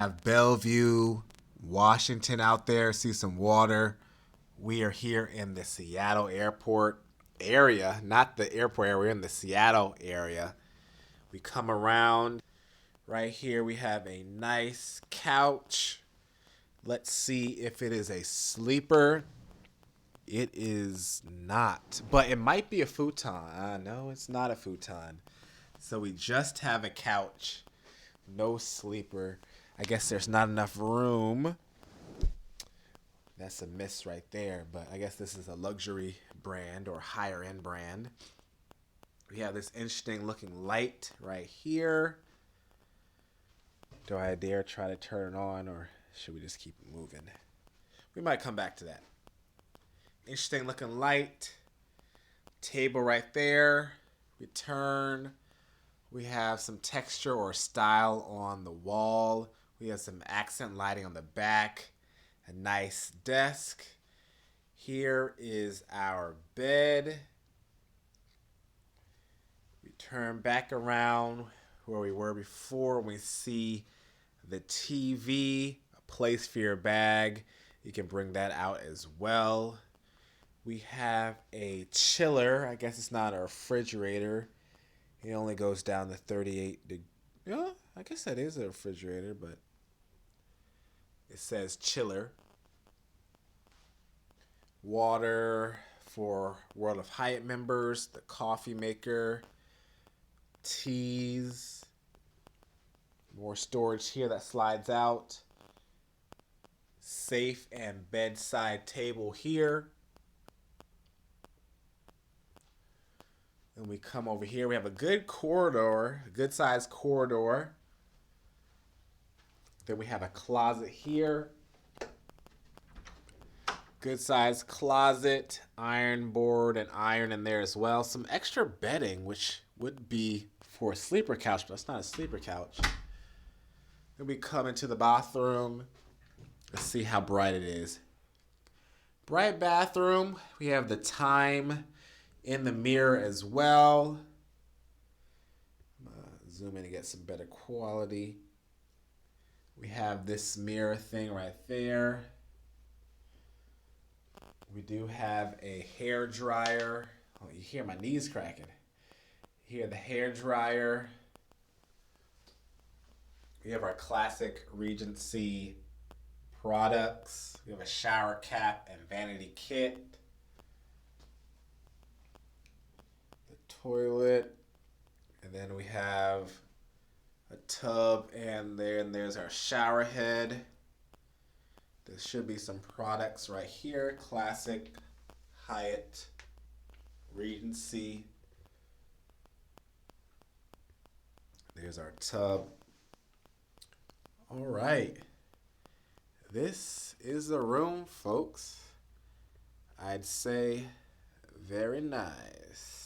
Have Bellevue, Washington out there. See some water. We are here in the Seattle airport area, not the airport area. We're in the Seattle area. We come around right here. We have a nice couch. Let's see if it is a sleeper. It is not, but it might be a futon. No, it's not a futon. So we just have a couch, no sleeper. I guess there's not enough room. That's a miss right there, but I guess this is a luxury brand or higher end brand. We have this interesting looking light right here. Do I dare try to turn it on or should we just keep it moving? We might come back to that. Interesting looking light. Table right there. We turn. We have some texture or style on the wall. We have some accent lighting on the back. A nice desk. Here is our bed. We turn back around where we were before. We see the TV, a place for your bag. You can bring that out as well. We have a chiller. I guess it's not a refrigerator. It only goes down to 38 degrees. Yeah, I guess that is a refrigerator, but it says chiller. Water for World of Hyatt members. The coffee maker. Teas. More storage here that slides out. Safe and bedside table here. And we come over here. We have a good corridor, a good sized corridor. Then we have a closet here. Good sized closet, iron board, and iron in there as well. Some extra bedding, which would be for a sleeper couch, but it's not a sleeper couch. Then we come into the bathroom. Let's see how bright it is. Bright bathroom. We have the time in the mirror as well. Zoom in to get some better quality. We have this mirror thing right there. We do have a hair dryer. Oh, you hear my knees cracking. You hear the hair dryer. We have our classic Regency products. We have a shower cap and vanity kit. Toilet, and then we have a tub, and there's our shower head. There should be some products right here. Classic Hyatt Regency. There's our tub. All right, this is the room, folks. I'd say very nice.